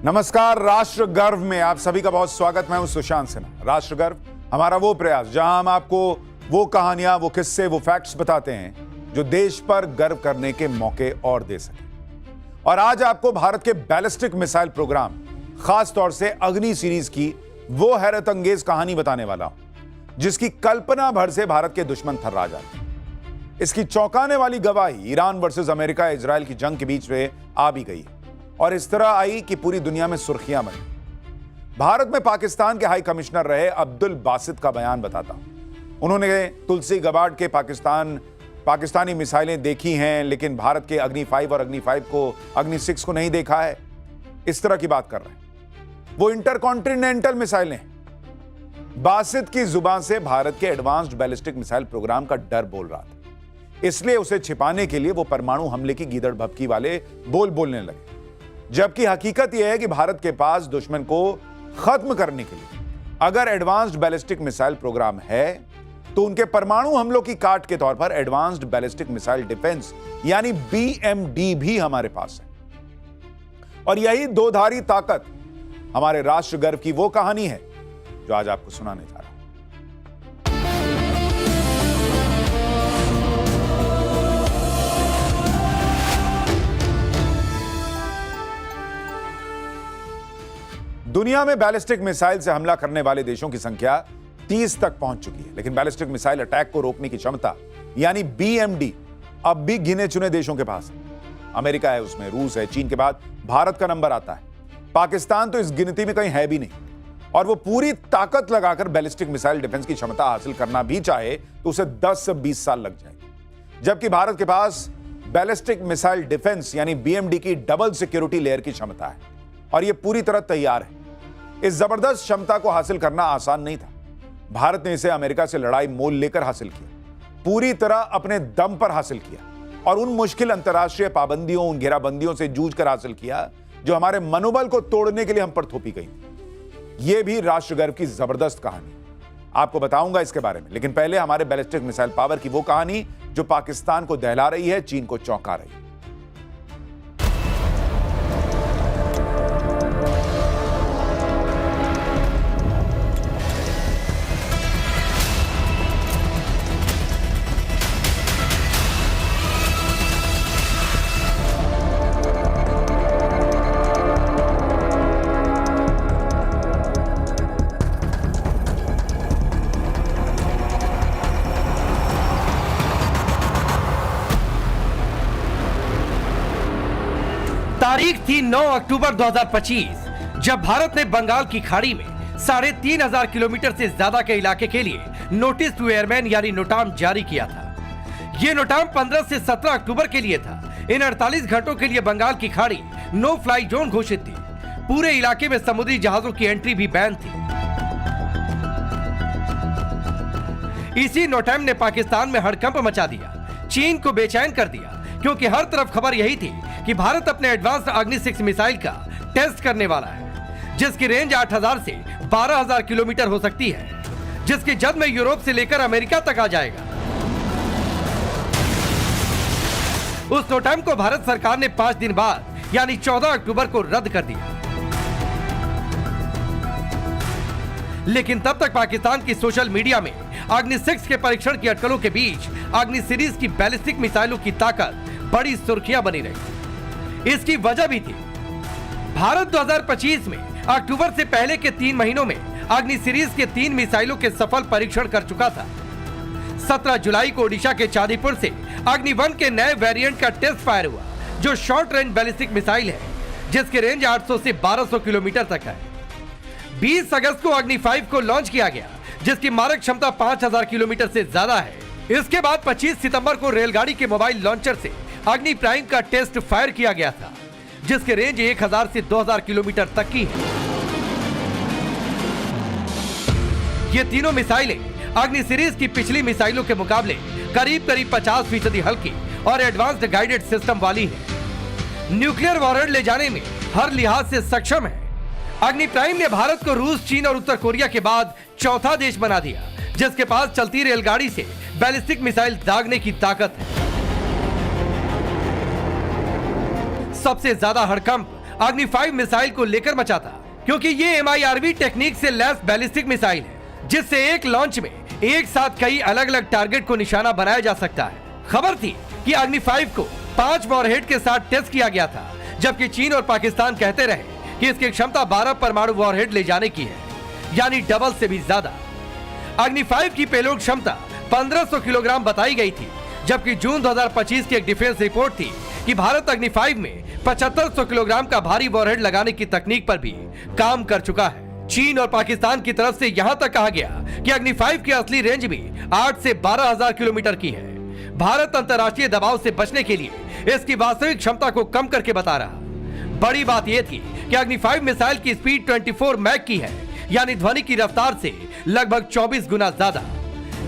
नमस्कार। राष्ट्र गर्व में आप सभी का बहुत स्वागत। मैं हूं सुशांत सिन्हा। राष्ट्र गर्व हमारा वो प्रयास जहां हम आपको वो कहानियां, वो किस्से, वो फैक्ट्स बताते हैं जो देश पर गर्व करने के मौके और दे सके। और आज आपको भारत के बैलिस्टिक मिसाइल प्रोग्राम, खास तौर से अग्नि सीरीज की वो हैरत अंगेज कहानी बताने वाला हूं जिसकी कल्पना भर से भारत के दुश्मन थर्रा जाते हैं। इसकी चौंकाने वाली गवाही ईरान वर्सेस अमेरिका इजराइल की जंग के बीच में आ भी गई और इस तरह आई कि पूरी दुनिया में सुर्खियां बनी। भारत में पाकिस्तान के हाई कमिश्नर रहे अब्दुल बासित का बयान बताता हूं। उन्होंने तुलसी गबार्ड के पाकिस्तानी मिसाइलें देखी हैं, लेकिन भारत के अग्नि 5 और अग्नि 5 को, अग्नि 6 को नहीं देखा है। इस तरह की बात कर रहे हैं। वो इंटरकॉन्टिनेंटल मिसाइलें हैं। बासित की जुबान से भारत के एडवांस्ड बैलिस्टिक मिसाइल प्रोग्राम का डर बोल रहा था, इसलिए उसे छिपाने के लिए वो परमाणु हमले की गीदड़ भभकी वाले बोल बोलने लगे। जबकि हकीकत यह है कि भारत के पास दुश्मन को खत्म करने के लिए अगर एडवांस्ड बैलिस्टिक मिसाइल प्रोग्राम है तो उनके परमाणु हमलों की काट के तौर पर एडवांस्ड बैलिस्टिक मिसाइल डिफेंस यानी BMD भी हमारे पास है। और यही दोधारी ताकत हमारे राष्ट्र गर्व की वो कहानी है जो आज आपको सुनाने जा रहा हूं। दुनिया में बैलिस्टिक मिसाइल से हमला करने वाले देशों की संख्या 30 तक पहुंच चुकी है, लेकिन बैलिस्टिक मिसाइल अटैक को रोकने की क्षमता यानी BMD अब भी गिने चुने देशों के पास है। अमेरिका है उसमें, रूस है, चीन के बाद भारत का नंबर आता है। पाकिस्तान तो इस गिनती में कहीं है भी नहीं। और वो पूरी ताकत लगाकर बैलिस्टिक मिसाइल डिफेंस की क्षमता हासिल करना भी चाहे तो उसे 10 से 20 साल लग जाएंगे। जबकि भारत के पास बैलिस्टिक मिसाइल डिफेंस यानी BMD की डबल सिक्योरिटी लेयर की क्षमता है और यह पूरी तरह तैयार है। इस जबरदस्त क्षमता को हासिल करना आसान नहीं था। भारत ने इसे अमेरिका से लड़ाई मोल लेकर हासिल किया, पूरी तरह अपने दम पर हासिल किया और उन मुश्किल अंतर्राष्ट्रीय पाबंदियों, उन घेराबंदियों से जूझकर हासिल किया जो हमारे मनोबल को तोड़ने के लिए हम पर थोपी गई थी। यह भी राष्ट्र गर्व की जबरदस्त कहानी, आपको बताऊंगा इसके बारे में। लेकिन पहले हमारे बैलिस्टिक मिसाइल पावर की वो कहानी जो पाकिस्तान को दहला रही है, चीन को चौंका रही है। तारीख थी 9 अक्टूबर 2025, जब भारत ने बंगाल की खाड़ी में 3,500 किलोमीटर से ज्यादा के इलाके के लिए नोटिस टू एयरमैन यानी नोटाम जारी किया था। यह नोटाम 15 से 17 अक्टूबर के लिए था। इन 48 घंटों के लिए बंगाल की खाड़ी नो फ्लाई जोन घोषित थी। पूरे इलाके में समुद्री जहाजों की एंट्री भी बैन थी। इसी नोटाम ने पाकिस्तान में हड़कंप मचा दिया, चीन को बेचैन कर दिया, क्योंकि हर तरफ खबर यही थी कि भारत अपने एडवांस्ड अग्नि 6 मिसाइल का टेस्ट करने वाला है, जिसकी रेंज 8,000 से 12,000 किलोमीटर हो सकती है, जिसकी जद में यूरोप से लेकर अमेरिका तक आ जाएगा। उस नोटाम को भारत सरकार ने 5 दिन बाद यानी 14 अक्टूबर को रद्द कर दिया। लेकिन तब तक पाकिस्तान की सोशल मीडिया में अग्नि 6 के परीक्षण की अटकलों के बीच अग्नि सीरीज की बैलिस्टिक मिसाइलों की ताकत बड़ी सुर्खियां बनी रही। इसकी वजह भी थी, भारत 2025 में अक्टूबर से पहले के 3 महीनों में अग्नि सीरीज के 3 मिसाइलों के सफल परीक्षण कर चुका था। 17 जुलाई को ओडिशा के चांदीपुर से अग्नि 1 के नए वेरिएंट का टेस्ट फायर हुआ, जो शॉर्ट रेंज बैलिस्टिक मिसाइल है, जिसकी रेंज 800 से 1200 किलोमीटर तक है। 20 अगस्त को अग्नि 5 को लॉन्च किया गया, जिसकी मारक क्षमता 5000 किलोमीटर से ज्यादा है। इसके बाद 25 सितंबर को रेलगाड़ी के मोबाइल लॉन्चर से अग्नि प्राइम का टेस्ट फायर किया गया था, जिसकी रेंज 1000 से 2000 किलोमीटर तक की है। ये तीनों मिसाइलें अग्नि सीरीज की पिछली मिसाइलों के मुकाबले करीब 50% हल्की और एडवांस्ड गाइडेड सिस्टम वाली है। न्यूक्लियर वॉरहेड ले जाने में हर लिहाज से सक्षम है। अग्नि प्राइम ने भारत को रूस, चीन और उत्तर कोरिया के बाद चौथा देश बना दिया, जिसके पास चलती रेलगाड़ी से बैलिस्टिक मिसाइल दागने की ताकत है। सबसे ज्यादा हड़कंप अग्नि 5 मिसाइल को लेकर मचा था, क्योंकि ये MIRV टेक्निक से लैस बैलिस्टिक मिसाइल है, जिससे एक लॉन्च में एक साथ कई अलग अलग टारगेट को निशाना बनाया जा सकता है। खबर थी कि अग्नि 5 को 5 वॉरहेड के साथ टेस्ट किया गया था, जबकि चीन और पाकिस्तान कहते रहे कि इसकी क्षमता 12 परमाणु वॉरहेड ले जाने की है, यानी डबल से भी ज्यादा। अग्नि 5 की पेलोड क्षमता 1500 किलोग्राम बताई गई थी, जबकि जून 2025 की एक डिफेंस रिपोर्ट थी कि भारत अग्नि 5 में 7500 किलोग्राम का भारी वॉरहेड लगाने की तकनीक पर भी काम कर चुका है। चीन और पाकिस्तान की तरफ से यहां तक कहा गया कि अग्नि 5 की असली रेंज भी 8 से 12,000 किलोमीटर की है। भारत अंतर्राष्ट्रीय दबाव से बचने के लिए इसकी वास्तविक क्षमता को कम करके बता रहा। बड़ी बात यह थी कि अग्नि 5 मिसाइल की स्पीड 24 मैक की है, यानी ध्वनि की रफ्तार से लगभग 24 गुना ज्यादा।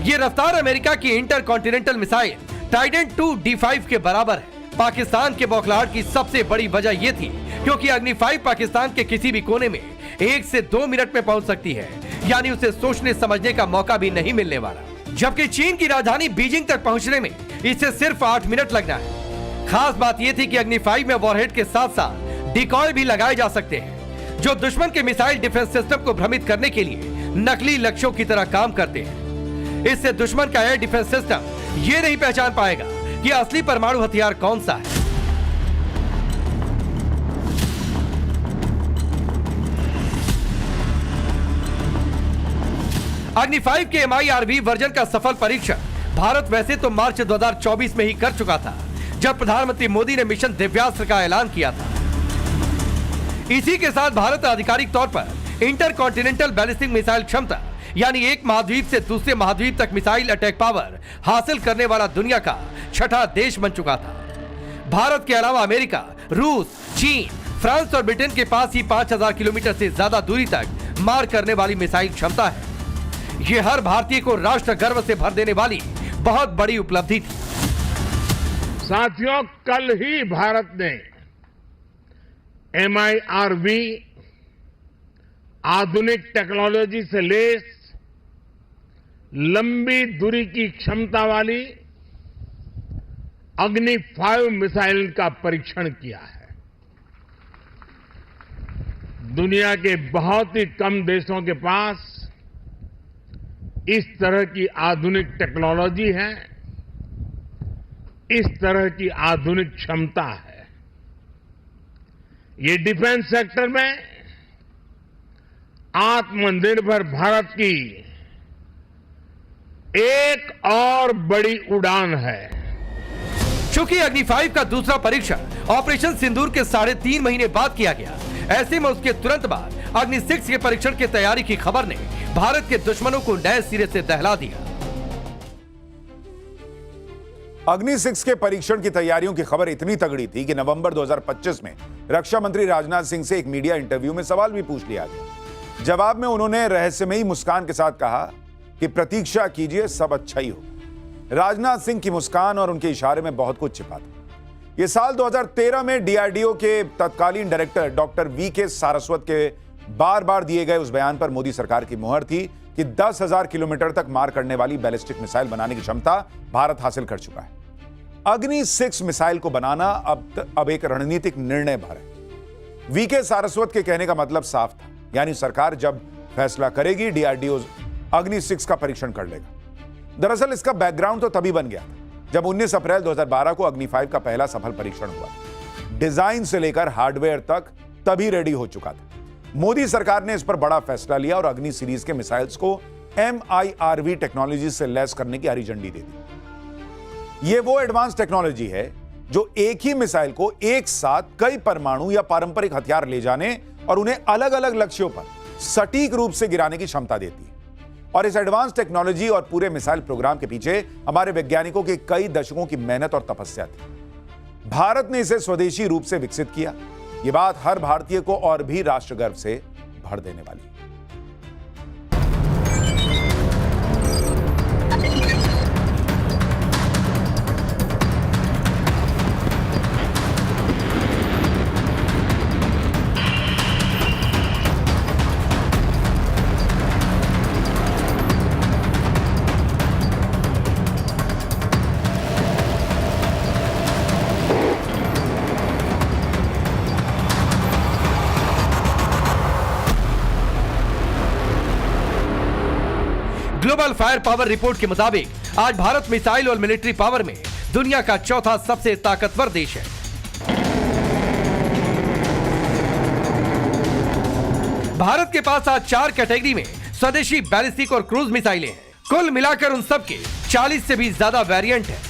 ये रफ्तार अमेरिका की इंटरकॉन्टिनेंटल मिसाइल ट्राइडेंट 2 D5 के बराबर है। पाकिस्तान के बौखलाहट की सबसे बड़ी वजह यह थी क्योंकि अग्नि 5 पाकिस्तान के किसी भी कोने में 1 से 2 मिनट में पहुंच सकती है, यानी उसे सोचने समझने का मौका भी नहीं मिलने वाला। जबकि चीन की राजधानी बीजिंग तक पहुंचने में इसे सिर्फ 8 मिनट लगना है। खास बात यह थी कि अग्नि 5 में वॉरहेड के साथ साथ डिकॉय भी लगाए जा सकते हैं, जो दुश्मन के मिसाइल डिफेंस सिस्टम को भ्रमित करने के लिए नकली लक्ष्यों की तरह काम करते हैं। इससे दुश्मन का एयर डिफेंस सिस्टम ये नहीं पहचान पाएगा कि असली परमाणु हथियार कौन सा है। अग्नि 5 के MIRV वर्जन का सफल परीक्षण भारत वैसे तो मार्च 2024 में ही कर चुका था, जब प्रधानमंत्री मोदी ने मिशन दिव्यास्त्र का ऐलान किया था। इसी के साथ भारत आधिकारिक तौर पर इंटरकॉन्टिनेंटल बैलिस्टिक मिसाइल क्षमता, यानी एक महाद्वीप से दूसरे महाद्वीप तक मिसाइल अटैक पावर हासिल करने वाला दुनिया का 6ठा देश बन चुका था। भारत के अलावा अमेरिका, रूस, चीन, फ्रांस और ब्रिटेन के पास ही 5000 किलोमीटर से ज्यादा दूरी तक मार करने वाली मिसाइल क्षमता है। ये हर भारतीय को राष्ट्र गर्व से भर देने वाली बहुत बड़ी उपलब्धि थी। साथियों, कल ही भारत ने MIRV आधुनिक टेक्नोलॉजी से लैस लंबी दूरी की क्षमता वाली अग्नि 5 मिसाइल का परीक्षण किया है। दुनिया के बहुत ही कम देशों के पास इस तरह की आधुनिक टेक्नोलॉजी है, इस तरह की आधुनिक क्षमता है। ये डिफेंस सेक्टर में आत्मनिर्भर भारत की एक और बड़ी उड़ान है। चूंकि अग्नि 5 का दूसरा परीक्षण ऑपरेशन सिंदूर के 3.5 महीने बाद किया गया, ऐसे में उसके तुरंत बाद अग्नि 6 के परीक्षण की तैयारी की खबर ने भारत के दुश्मनों को नए सिरे से दहला दिया। अग्नि 6 के परीक्षण की तैयारियों की खबर इतनी तगड़ी थी कि नवंबर 2025 में रक्षा मंत्री राजनाथ सिंह से एक मीडिया इंटरव्यू में सवाल भी पूछ लिया गया। जवाब में उन्होंने रहस्यमयी मुस्कान के साथ कहा कि प्रतीक्षा कीजिए, सब अच्छा ही होगा। राजनाथ सिंह की मुस्कान और उनके इशारे में बहुत कुछ छिपा था। यह साल 2013 में DRDO के तत्कालीन डायरेक्टर डॉक्टर VK सारस्वत के बार बार दिए गए उस बयान पर मोदी सरकार की मुहर थी कि 10,000 किलोमीटर तक मार करने वाली बैलिस्टिक मिसाइल बनाने की क्षमता भारत हासिल कर चुका है। अग्नि 6 मिसाइल को बनाना अब एक रणनीतिक निर्णय भर है। VK सारस्वत के कहने का मतलब साफ था, यानी सरकार जब फैसला करेगी DRDO अग्नि 6 का परीक्षण कर लेगा। दरअसल इसका बैकग्राउंड तो तभी बन गया था जब 19 अप्रैल 2012 को अग्नि 5 का पहला सफल परीक्षण हुआ। डिजाइन से लेकर हार्डवेयर तक तभी रेडी हो चुका था। मोदी सरकार ने इस पर बड़ा फैसला लिया और अग्नि सीरीज के मिसाइल्स को MIRV टेक्नोलॉजी से लैस करने की हरी झंडी दे दी। यह वो एडवांस टेक्नोलॉजी है जो एक ही मिसाइल को एक साथ कई परमाणु या पारंपरिक हथियार ले जाने और उन्हें अलग अलग लक्ष्यों पर सटीक रूप से गिराने की क्षमता देती है। और इस एडवांस टेक्नोलॉजी और पूरे मिसाइल प्रोग्राम के पीछे हमारे वैज्ञानिकों की कई दशकों की मेहनत और तपस्या थी। भारत ने इसे स्वदेशी रूप से विकसित किया। यह बात हर भारतीय को और भी राष्ट्र गर्व से भर देने वाली है। ग्लोबल फायर पावर रिपोर्ट के मुताबिक आज भारत मिसाइल और मिलिट्री पावर में दुनिया का चौथा सबसे ताकतवर देश है। भारत के पास आज 4 कैटेगरी में स्वदेशी बैलिस्टिक और क्रूज मिसाइलें हैं। कुल मिलाकर उन सब के 40 से भी ज्यादा वेरिएंट हैं।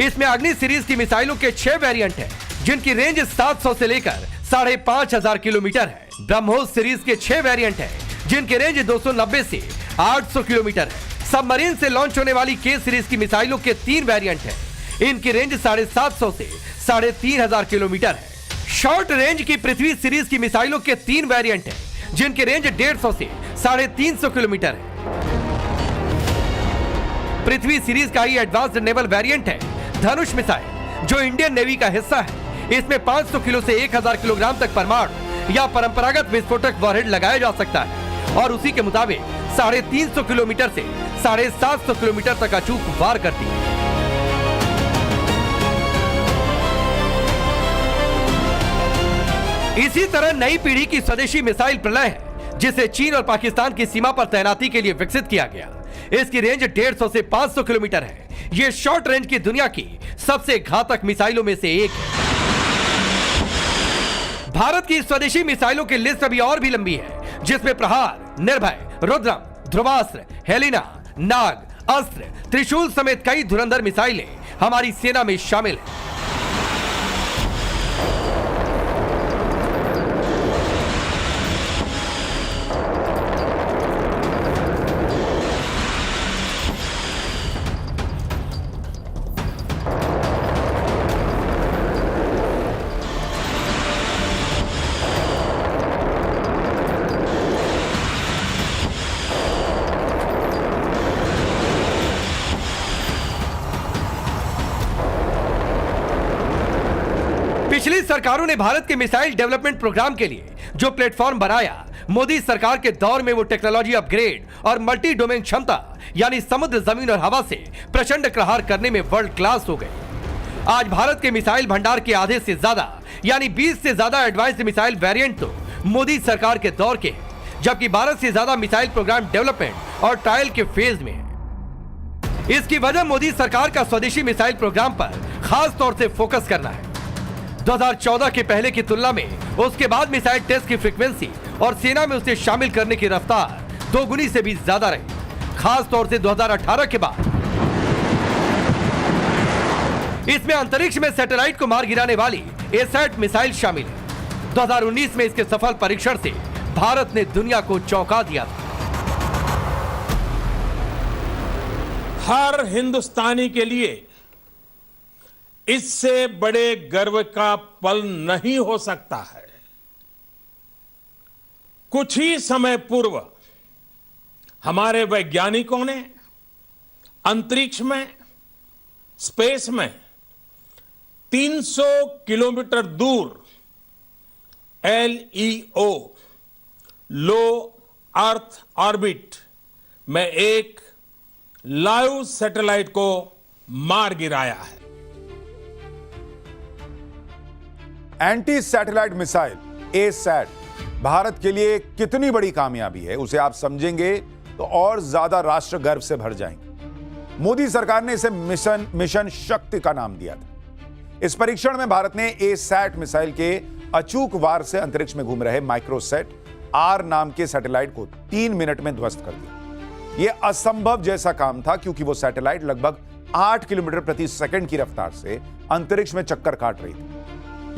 इसमें अग्नि सीरीज की मिसाइलों के 6 वेरिएंट हैं, जिनकी रेंज 700 से लेकर 5,500 किलोमीटर है। ब्रह्मोस सीरीज के 6 वेरिएंट हैं, जिनकी रेंज 290 से 800 किलोमीटर है। सबमरीन से लॉन्च होने वाली के सीरीज की मिसाइलों के 3 वेरिएंट हैं। इनकी रेंज 750 से 3,500 किलोमीटर है। शॉर्ट रेंज की पृथ्वी सीरीज की मिसाइलों के 3 वेरिएंट हैं, जिनकी रेंज 150 से 350 किलोमीटर है। पृथ्वी सीरीज का ही एडवांस्ड नेवल वेरिएंट है धनुष मिसाइल, जो इंडियन नेवी का हिस्सा है। इसमें 500 किलो से 1000 किलोग्राम तक परमाणु या परंपरागत विस्फोटक वॉरहेड लगाया जा सकता है और उसी के मुताबिक 350 किलोमीटर से 750 किलोमीटर तक अचूक वार करती है। इसी तरह नई पीढ़ी की स्वदेशी मिसाइल प्रलय है, जिसे चीन और पाकिस्तान की सीमा पर तैनाती के लिए विकसित किया गया। इसकी रेंज 150 से 500 किलोमीटर है। यह शॉर्ट रेंज की दुनिया की सबसे घातक मिसाइलों में से एक है। भारत की स्वदेशी मिसाइलों की लिस्ट अभी और भी लंबी है, जिसमें प्रहार, निर्भय, रुद्रम, ध्रुवास्त्र, हेलिना, नाग, अस्त्र, त्रिशूल समेत कई धुरंधर मिसाइलें हमारी सेना में शामिल हैं। पिछली सरकारों ने भारत के मिसाइल डेवलपमेंट प्रोग्राम के लिए जो प्लेटफॉर्म बनाया, मोदी सरकार के दौर में वो टेक्नोलॉजी अपग्रेड और मल्टी डोमेन क्षमता यानी समुद्र, जमीन और हवा से प्रचंड प्रहार करने में वर्ल्ड क्लास हो गए। आज भारत के मिसाइल भंडार के आधे से ज्यादा यानी 20 से ज्यादा एडवांस्ड मिसाइल वेरिएंट तो मोदी सरकार के दौर के हैं, जबकि 12 से ज्यादा मिसाइल प्रोग्राम डेवलपमेंट और ट्रायल के फेज में है। इसकी वजह मोदी सरकार का स्वदेशी मिसाइल प्रोग्राम पर खास तौर से फोकस करना है। 2014 के पहले की तुलना में उसके बाद मिसाइल टेस्ट की फ्रीक्वेंसी और सेना में उसे शामिल करने की रफ्तार 2 गुनी से भी ज्यादा रही। खास तौर से 2018 के बाद इसमें अंतरिक्ष में सैटेलाइट को मार गिराने वाली एसैट मिसाइल शामिल है। 2019 में इसके सफल परीक्षण से भारत ने दुनिया को चौंका दिया था। हर हिंदुस्तानी के लिए इससे बड़े गर्व का पल नहीं हो सकता है। कुछ ही समय पूर्व हमारे वैज्ञानिकों ने अंतरिक्ष में, स्पेस में 300 किलोमीटर दूर LEO लो अर्थ ऑर्बिट में एक लाइव सैटेलाइट को मार गिराया है। Anti satellite missile asset Bharat के लिए कितनी बड़ी कामयाबी है, उसे आप समझेंगे तो और ज्यादा राष्ट्र गर्व से भर जाएंगे। मोदी सरकार ने इसे मिशन शक्ति का नाम दिया था। इस परीक्षण में भारत ने एसैट मिसाइल के अचूक वार से अंतरिक्ष में घूम रहे माइक्रोसैट आर नाम के सैटेलाइट को 3 मिनट में ध्वस्त कर दिया। यह असंभव जैसा काम था, क्योंकि वो सैटेलाइट लगभग 8 किलोमीटर प्रति सेकंड की रफ्तार से अंतरिक्ष में चक्कर काट रही थी,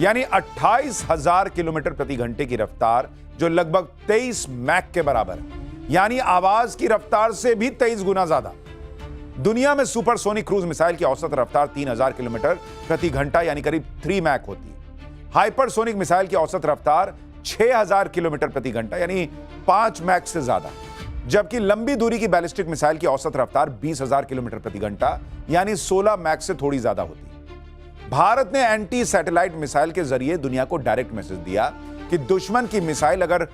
यानी 28,000 किलोमीटर प्रति घंटे की रफ्तार, जो लगभग 23 मैक के बराबर है, यानी आवाज की रफ्तार से भी 23 गुना ज्यादा। दुनिया में सुपरसोनिक क्रूज मिसाइल की औसत रफ्तार 3000 किलोमीटर प्रति घंटा यानी करीब 3 मैक होती है। हाइपरसोनिक मिसाइल की औसत रफ्तार 6000 किलोमीटर प्रति घंटा यानी 5 मैक से ज्यादा, जबकि लंबी दूरी की बैलिस्टिक मिसाइल की औसत रफ्तार 20,000 किलोमीटर प्रति घंटा यानी 16 मैक से थोड़ी ज्यादा होती है। भारत ने एंटी सैटेलाइट मिसाइल के जरिए दुनिया को डायरेक्ट मैसेज दिया कि दुश्मन की मिसाइल अगर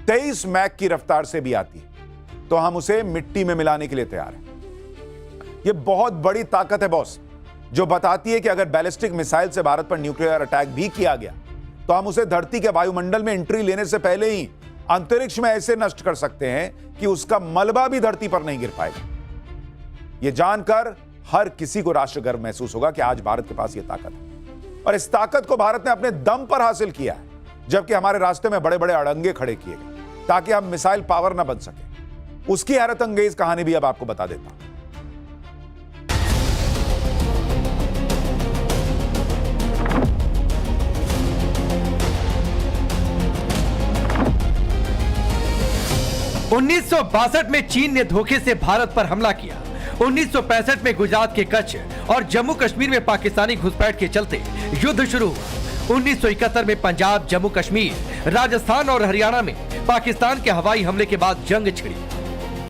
23 मैक की रफ्तार से भी आती है तो हम उसे मिट्टी में मिलाने के लिए तैयार हैं। यह बहुत बड़ी ताकत है बॉस, जो बताती है कि अगर बैलिस्टिक मिसाइल से भारत पर न्यूक्लियर अटैक भी किया गया तो हम उसे धरती के वायुमंडल में एंट्री लेने से पहले ही अंतरिक्ष में ऐसे नष्ट कर सकते हैं कि उसका मलबा भी धरती पर नहीं गिर पाएगा। यह जानकर हर किसी को राष्ट्र गर्व महसूस होगा कि आज भारत के पास यह ताकत है और इस ताकत को भारत ने अपने दम पर हासिल किया है, जबकि हमारे रास्ते में बड़े बड़े अड़ंगे खड़े किए गए ताकि हम मिसाइल पावर न बन सके। उसकी हैरत अंगेज कहानी भी अब आपको बता देता हूं। उन्नीस में चीन ने धोखे से भारत पर हमला किया। 1965 में गुजरात के कच्छ और जम्मू कश्मीर में पाकिस्तानी घुसपैठ के चलते युद्ध शुरू हुआ। 1971 में पंजाब, जम्मू कश्मीर, राजस्थान और हरियाणा में पाकिस्तान के हवाई हमले के बाद जंग छिड़ी।